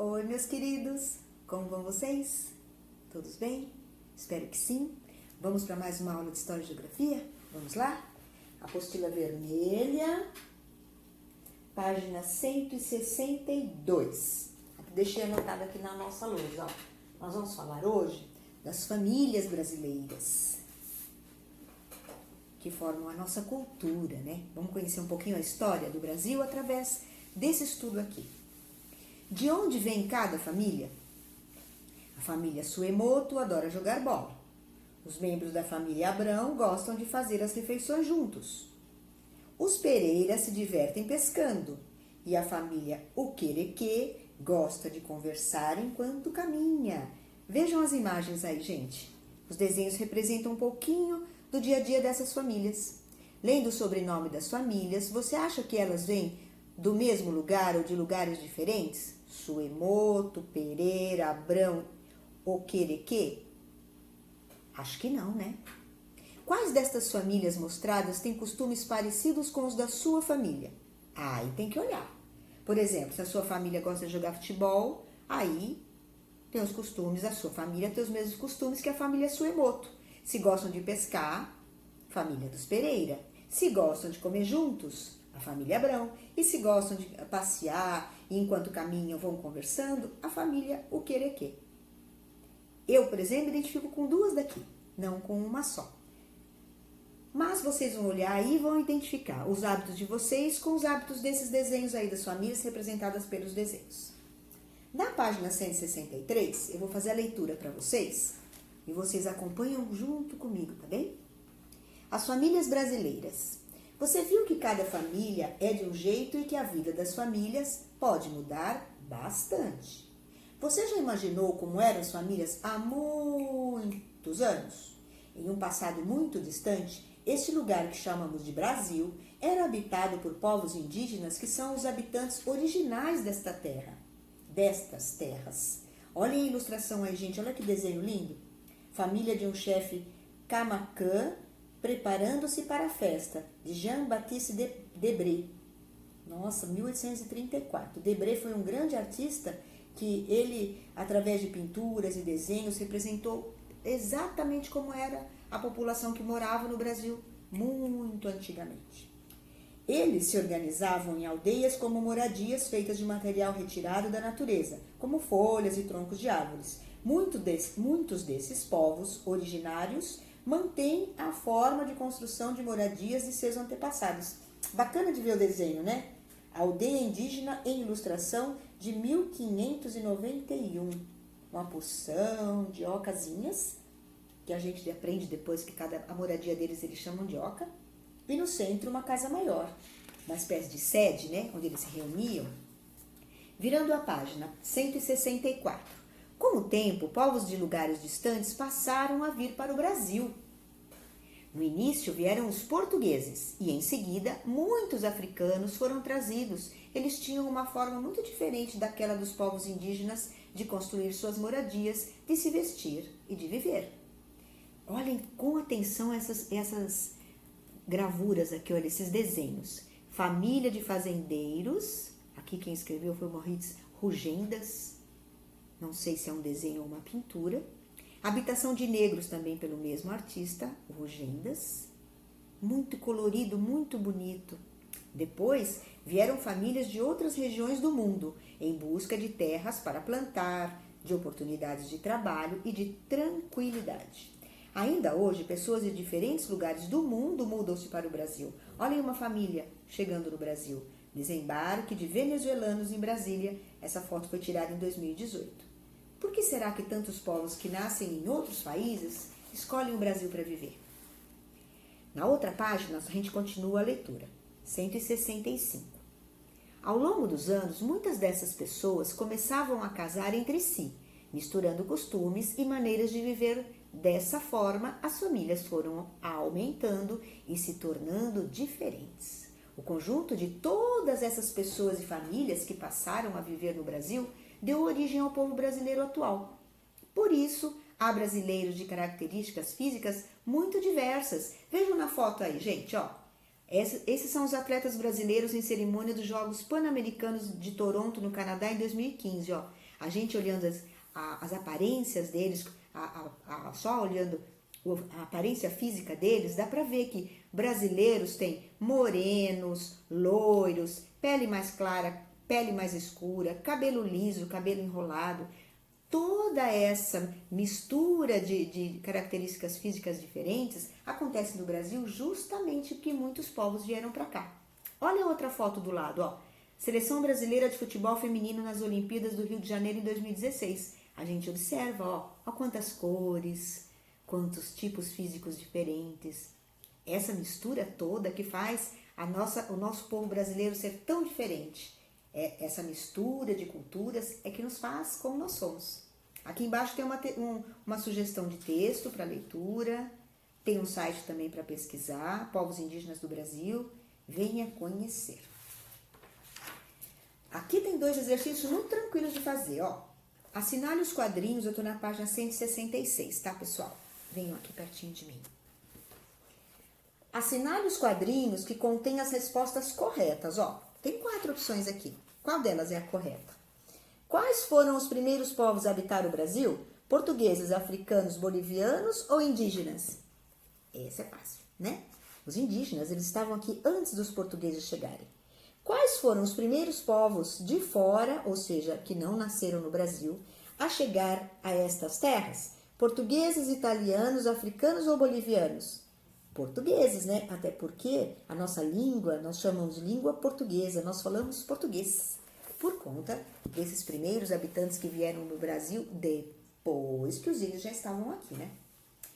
Oi, meus queridos, como vão vocês? Todos bem? Espero que sim. Vamos para mais uma aula de História e Geografia? Vamos lá? Apostila vermelha, página 162. Deixei anotado aqui na nossa luz, ó. Nós vamos falar hoje das famílias brasileiras que formam a nossa cultura, né? Vamos conhecer um pouquinho a história do Brasil através desse estudo aqui. De onde vem cada família? A família Suemoto adora jogar bola. Os membros da família Abrão gostam de fazer as refeições juntos. Os Pereira se divertem pescando. E a família Uquereque gosta de conversar enquanto caminha. Vejam as imagens aí, gente. Os desenhos representam um pouquinho do dia a dia dessas famílias. Lendo o sobrenome das famílias, você acha que elas vêm do mesmo lugar ou de lugares diferentes? Suemoto, Pereira, Abrão, Oquereque? Acho que não, né? Quais destas famílias mostradas têm costumes parecidos com os da sua família? Aí tem que olhar. Por exemplo, se a sua família gosta de jogar futebol, aí tem os costumes, a sua família tem os mesmos costumes que a família Suemoto. Se gostam de pescar, família dos Pereira. Se gostam de comer juntos, a família Abrão. E se gostam de passear e enquanto caminham vão conversando, a família Uquereque. Eu, por exemplo, identifico com duas daqui, não com uma só. Mas vocês vão olhar aí e vão identificar os hábitos de vocês com os hábitos desses desenhos aí das famílias representadas pelos desenhos. Na página 163, eu vou fazer a leitura para vocês e vocês acompanham junto comigo, tá bem? As famílias brasileiras. Você viu que cada família é de um jeito e que a vida das famílias pode mudar bastante. Você já imaginou como eram as famílias há muitos anos? Em um passado muito distante, este lugar que chamamos de Brasil era habitado por povos indígenas que são os habitantes originais destas terras. Olhem a ilustração aí, gente, olha que desenho lindo. Família de um chefe Camaquã preparando-se para a festa, de Jean-Baptiste Debré. Nossa, 1834. Debré foi um grande artista que ele, através de pinturas e desenhos, representou exatamente como era a população que morava no Brasil muito antigamente. Eles se organizavam em aldeias como moradias feitas de material retirado da natureza, como folhas e troncos de árvores. Muitos desses povos originários mantêm a forma de construção de moradias de seus antepassados. Bacana de ver o desenho, né? Aldeia indígena em ilustração de 1591. Uma porção de ocasinhas, que a gente aprende depois que a moradia deles eles chamam de oca. E no centro uma casa maior, uma espécie de sede, né? Onde eles se reuniam. Virando a página 164. Com o tempo, povos de lugares distantes passaram a vir para o Brasil. No início vieram os portugueses e, em seguida, muitos africanos foram trazidos. Eles tinham uma forma muito diferente daquela dos povos indígenas de construir suas moradias, de se vestir e de viver. Olhem com atenção essas gravuras aqui, olha, esses desenhos. Família de fazendeiros, aqui quem escreveu foi o Maurice Rugendas. Não sei se é um desenho ou uma pintura. Habitação de negros também pelo mesmo artista, o Rugendas. Muito colorido, muito bonito. Depois vieram famílias de outras regiões do mundo, em busca de terras para plantar, de oportunidades de trabalho e de tranquilidade. Ainda hoje, pessoas de diferentes lugares do mundo mudam-se para o Brasil. Olhem uma família chegando no Brasil. Desembarque de venezuelanos em Brasília. Essa foto foi tirada em 2018. Por que será que tantos povos que nascem em outros países escolhem o Brasil para viver? Na outra página, a gente continua a leitura. 165. Ao longo dos anos, muitas dessas pessoas começavam a casar entre si, misturando costumes e maneiras de viver. Dessa forma, as famílias foram aumentando e se tornando diferentes. O conjunto de todas essas pessoas e famílias que passaram a viver no Brasil deu origem ao povo brasileiro atual. Por isso, há brasileiros de características físicas muito diversas. Vejam na foto aí, gente, ó. Esses são os atletas brasileiros em cerimônia dos Jogos Pan-Americanos de Toronto, no Canadá, em 2015, ó. A gente olhando as aparências deles, só olhando a aparência física deles, dá para ver que brasileiros têm morenos, loiros, pele mais clara, pele mais escura, cabelo liso, cabelo enrolado. Toda essa mistura de características físicas diferentes acontece no Brasil justamente porque muitos povos vieram para cá. Olha a outra foto do lado, ó. Seleção brasileira de futebol feminino nas Olimpíadas do Rio de Janeiro em 2016. A gente observa, ó quantas cores, quantos tipos físicos diferentes. Essa mistura toda que faz o nosso povo brasileiro ser tão diferente. Essa mistura de culturas é que nos faz como nós somos. Aqui embaixo tem uma sugestão de texto para leitura, tem um site também para pesquisar, Povos Indígenas do Brasil, venha conhecer. Aqui tem 2 exercícios muito tranquilos de fazer, ó. Assinale os quadrinhos, eu estou na página 166, tá, pessoal? Venham aqui pertinho de mim. Assinale os quadrinhos que contêm as respostas corretas, ó. Tem 4 opções aqui. Qual delas é a correta? Quais foram os primeiros povos a habitar o Brasil? Portugueses, africanos, bolivianos ou indígenas? Esse é fácil, né? Os indígenas, eles estavam aqui antes dos portugueses chegarem. Quais foram os primeiros povos de fora, ou seja, que não nasceram no Brasil, a chegar a estas terras? Portugueses, italianos, africanos ou bolivianos? Portugueses, né? Até porque a nossa língua, nós chamamos de língua portuguesa, nós falamos português, por conta desses primeiros habitantes que vieram no Brasil depois que os índios já estavam aqui, né?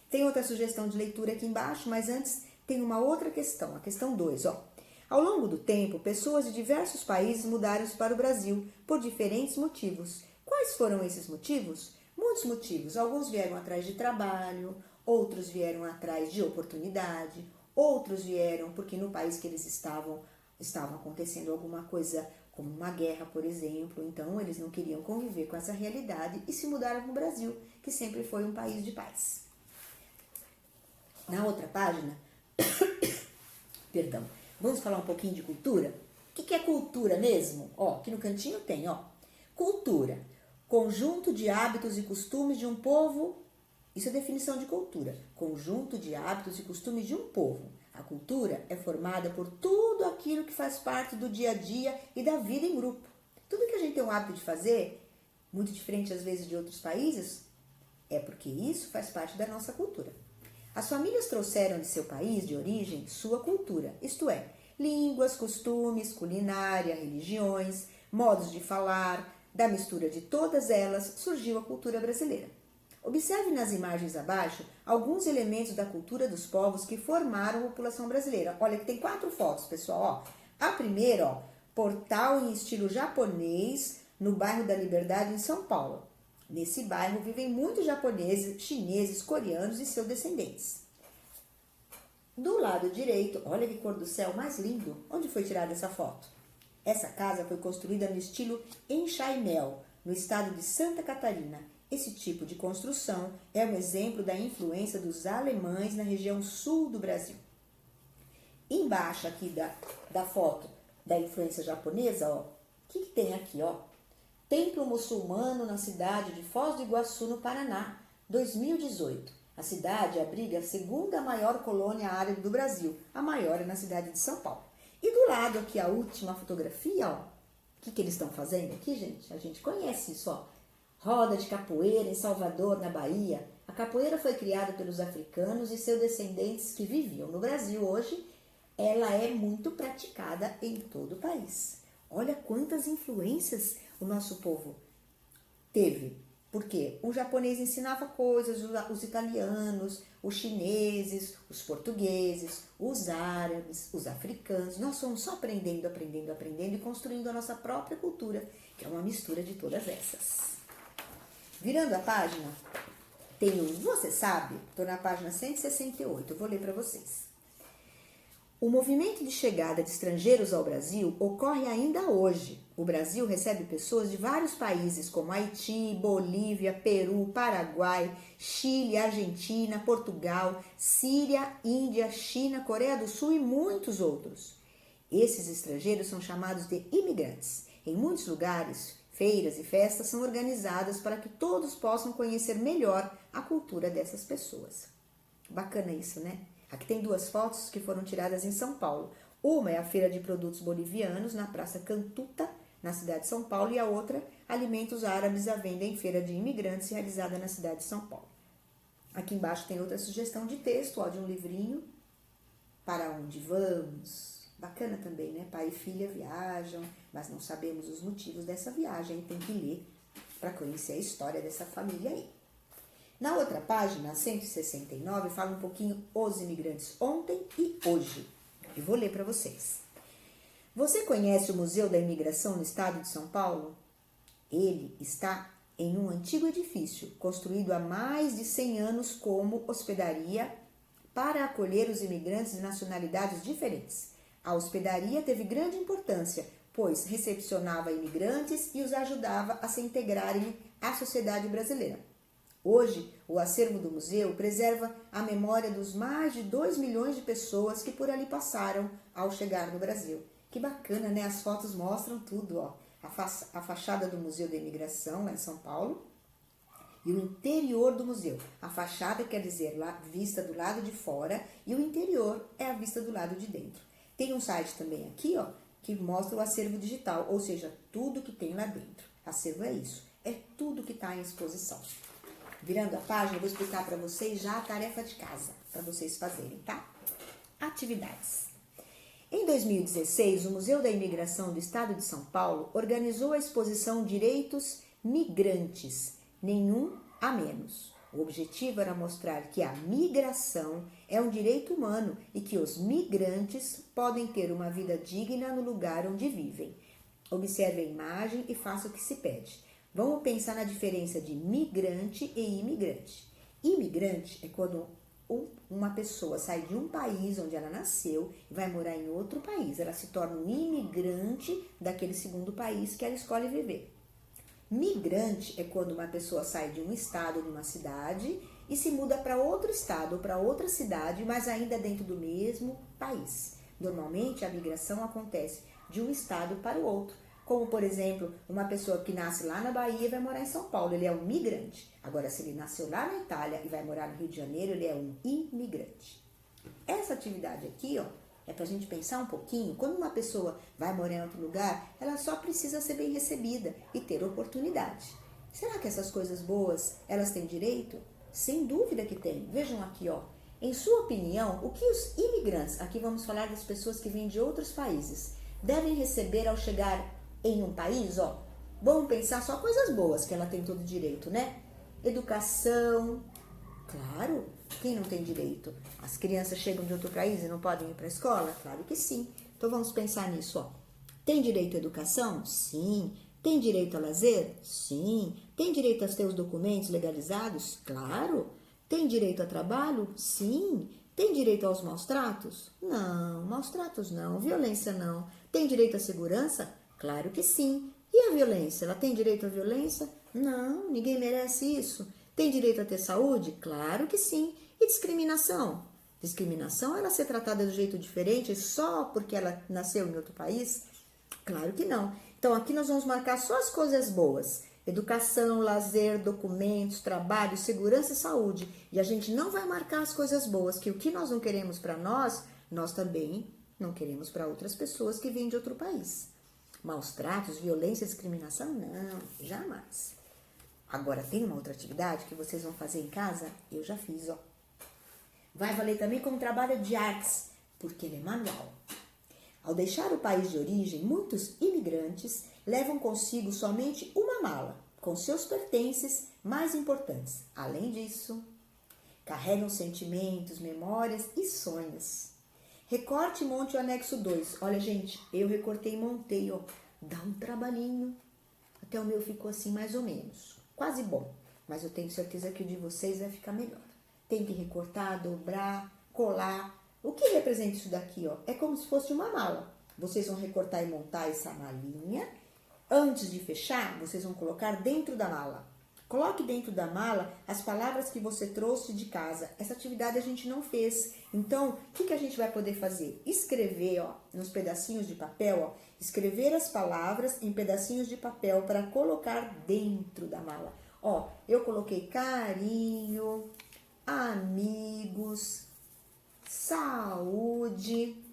Tem outra sugestão de leitura aqui embaixo, mas antes tem uma outra questão, a questão 2, ó. Ao longo do tempo, pessoas de diversos países mudaram-se para o Brasil por diferentes motivos. Quais foram esses motivos? Muitos motivos. Alguns vieram atrás de trabalho, outros vieram atrás de oportunidade, outros vieram porque no país que eles estavam acontecendo alguma coisa como uma guerra, por exemplo, então eles não queriam conviver com essa realidade e se mudaram para o Brasil, que sempre foi um país de paz. Na outra página, perdão, vamos falar um pouquinho de cultura? O que é cultura mesmo? Ó, aqui no cantinho tem, ó, cultura, conjunto de hábitos e costumes de um povo. Isso é definição de cultura. Conjunto de hábitos e costumes de um povo. A cultura é formada por tudo aquilo que faz parte do dia a dia e da vida em grupo. Tudo que a gente tem o hábito de fazer, muito diferente às vezes de outros países, é porque isso faz parte da nossa cultura. As famílias trouxeram de seu país de origem sua cultura, isto é, línguas, costumes, culinária, religiões, modos de falar. Da mistura de todas elas surgiu a cultura brasileira. Observe nas imagens abaixo alguns elementos da cultura dos povos que formaram a população brasileira. Olha que tem 4 fotos, pessoal. Ó. A primeira, ó, portal em estilo japonês no bairro da Liberdade, em São Paulo. Nesse bairro vivem muitos japoneses, chineses, coreanos e seus descendentes. Do lado direito, olha que cor do céu mais lindo. Onde foi tirada essa foto? Essa casa foi construída no estilo enxaimel, no estado de Santa Catarina. Esse tipo de construção é um exemplo da influência dos alemães na região sul do Brasil. Embaixo aqui da foto da influência japonesa, ó, o que tem aqui, ó? Templo muçulmano na cidade de Foz do Iguaçu, no Paraná, 2018. A cidade abriga a segunda maior colônia árabe do Brasil. A maior é na cidade de São Paulo. E do lado aqui, a última fotografia, ó. O que eles estão fazendo aqui, gente? A gente conhece isso, ó. Roda de capoeira em Salvador, na Bahia. A capoeira foi criada pelos africanos e seus descendentes que viviam no Brasil hoje. Ela é muito praticada em todo o país. Olha quantas influências o nosso povo teve. Porque o japonês ensinava coisas, os italianos, os chineses, os portugueses, os árabes, os africanos. Nós fomos só aprendendo e construindo a nossa própria cultura, que é uma mistura de todas essas. Virando a página, tem o Você Sabe? Estou na página 168, eu vou ler para vocês. O movimento de chegada de estrangeiros ao Brasil ocorre ainda hoje. O Brasil recebe pessoas de vários países como Haiti, Bolívia, Peru, Paraguai, Chile, Argentina, Portugal, Síria, Índia, China, Coreia do Sul e muitos outros. Esses estrangeiros são chamados de imigrantes. Em muitos lugares, Feiras e festas são organizadas para que todos possam conhecer melhor a cultura dessas pessoas. Bacana isso, né? Aqui tem duas fotos que foram tiradas em São Paulo. Uma é a Feira de Produtos Bolivianos, na Praça Cantuta, na cidade de São Paulo, e a outra, Alimentos Árabes à Venda em Feira de Imigrantes, realizada na cidade de São Paulo. Aqui embaixo tem outra sugestão de texto, ó, de um livrinho. Para onde vamos? Bacana também, né? Pai e filha viajam, mas não sabemos os motivos dessa viagem. Tem que ler para conhecer a história dessa família aí. Na outra página, 169, fala um pouquinho os imigrantes ontem e hoje. Eu vou ler para vocês. Você conhece o Museu da Imigração no estado de São Paulo? Ele está em um antigo edifício, construído há mais de 100 anos como hospedaria para acolher os imigrantes de nacionalidades diferentes. A hospedaria teve grande importância, pois recepcionava imigrantes e os ajudava a se integrarem à sociedade brasileira. Hoje, o acervo do museu preserva a memória dos mais de 2 milhões de pessoas que por ali passaram ao chegar no Brasil. Que bacana, né? As fotos mostram tudo, ó. A fachada do Museu da Imigração, lá em São Paulo, e o interior do museu. A fachada quer dizer vista do lado de fora e o interior é a vista do lado de dentro. Tem um site também aqui, ó, que mostra o acervo digital, ou seja, tudo que tem lá dentro. Acervo é isso, é tudo que está em exposição. Virando a página, eu vou explicar para vocês já a tarefa de casa, para vocês fazerem, tá? Atividades. Em 2016, o Museu da Imigração do Estado de São Paulo organizou a exposição Direitos Migrantes, Nenhum a Menos. O objetivo era mostrar que a migração é um direito humano e que os migrantes podem ter uma vida digna no lugar onde vivem. Observe a imagem e faça o que se pede. Vamos pensar na diferença de migrante e imigrante. Imigrante é quando uma pessoa sai de um país onde ela nasceu e vai morar em outro país. Ela se torna um imigrante daquele segundo país que ela escolhe viver. Migrante é quando uma pessoa sai de um estado, de uma cidade e se muda para outro estado ou para outra cidade, mas ainda dentro do mesmo país. Normalmente a migração acontece de um estado para o outro. Como, por exemplo, uma pessoa que nasce lá na Bahia e vai morar em São Paulo, ele é um migrante. Agora, se ele nasceu lá na Itália e vai morar no Rio de Janeiro, ele é um imigrante. Essa atividade aqui, ó, é para a gente pensar um pouquinho. Quando uma pessoa vai morar em outro lugar, ela só precisa ser bem recebida e ter oportunidade. Será que essas coisas boas, elas têm direito? Sem dúvida que tem. Vejam aqui, ó. Em sua opinião, o que os imigrantes, aqui vamos falar das pessoas que vêm de outros países, devem receber ao chegar em um país, ó? Vamos pensar só coisas boas que ela tem todo direito, né? Educação, claro, quem não tem direito? As crianças chegam de outro país e não podem ir para a escola? Claro que sim. Então vamos pensar nisso, ó. Tem direito à educação? Sim. Tem direito a lazer? Sim. Tem direito a ter os documentos legalizados? Claro. Tem direito a trabalho? Sim. Tem direito aos maus tratos? Não, maus tratos não, violência não. Tem direito à segurança? Claro que sim. E a violência? Ela tem direito à violência? Não, ninguém merece isso. Tem direito a ter saúde? Claro que sim. E discriminação? Discriminação é ela ser tratada de jeito diferente só porque ela nasceu em outro país? Claro que não. Então aqui nós vamos marcar só as coisas boas. Educação, lazer, documentos, trabalho, segurança e saúde. E a gente não vai marcar as coisas boas, que o que nós não queremos para nós, nós também não queremos para outras pessoas que vêm de outro país. Maus tratos, violência, discriminação? Não, jamais. Agora, tem uma outra atividade que vocês vão fazer em casa? Eu já fiz, ó. Vai valer também como trabalho de artes, porque ele é manual. Ao deixar o país de origem, muitos imigrantes levam consigo somente uma mala, com seus pertences mais importantes. Além disso, carregam sentimentos, memórias e sonhos. Recorte e monte o anexo 2. Olha, gente, eu recortei e montei, ó. Dá um trabalhinho. Até o meu ficou assim mais ou menos. Quase bom. Mas eu tenho certeza que o de vocês vai ficar melhor. Tem que recortar, dobrar, colar. O que representa isso daqui, ó? É como se fosse uma mala. Vocês vão recortar e montar essa malinha. Antes de fechar, vocês vão colocar dentro da mala. Coloque dentro da mala as palavras que você trouxe de casa. Essa atividade a gente não fez. Então, o que a gente vai poder fazer? Escrever, ó, nos pedacinhos de papel, ó, escrever as palavras em pedacinhos de papel para colocar dentro da mala. Ó, eu coloquei carinho, amigos, saúde,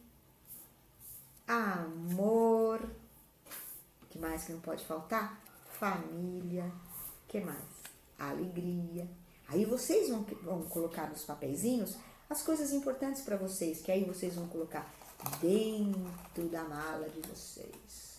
amor, que mais que não pode faltar? Família, que mais? Alegria. Aí vocês vão colocar nos papeizinhos as coisas importantes para vocês, que aí vocês vão colocar dentro da mala de vocês.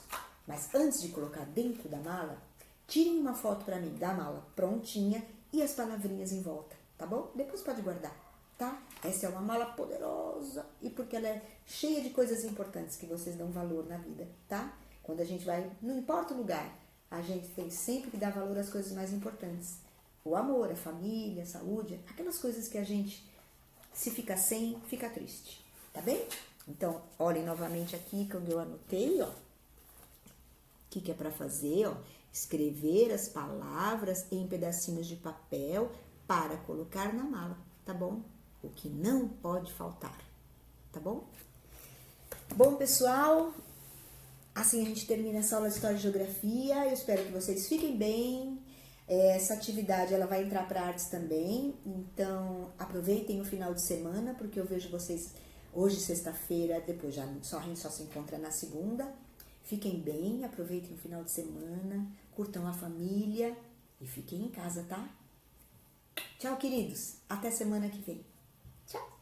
Mas antes de colocar dentro da mala, tirem uma foto para mim da mala prontinha e as palavrinhas em volta, tá bom? Depois pode guardar, tá? Essa é uma mala poderosa e porque ela é cheia de coisas importantes que vocês dão valor na vida, tá? Quando a gente vai, não importa o lugar, a gente tem sempre que dar valor às coisas mais importantes. O amor, a família, a saúde, aquelas coisas que a gente, se fica sem, fica triste, tá bem? Então, olhem novamente aqui quando eu anotei, ó. O que é para fazer, ó? Escrever as palavras em pedacinhos de papel para colocar na mala, tá bom? O que não pode faltar, tá bom? Bom, pessoal, assim a gente termina essa aula de História e Geografia. Eu espero que vocês fiquem bem. Essa atividade ela vai entrar para artes também, então aproveitem o final de semana, porque eu vejo vocês hoje, sexta-feira, depois a gente só se encontra na segunda. Fiquem bem, aproveitem o final de semana, curtam a família e fiquem em casa, tá? Tchau, queridos. Até semana que vem. Tchau.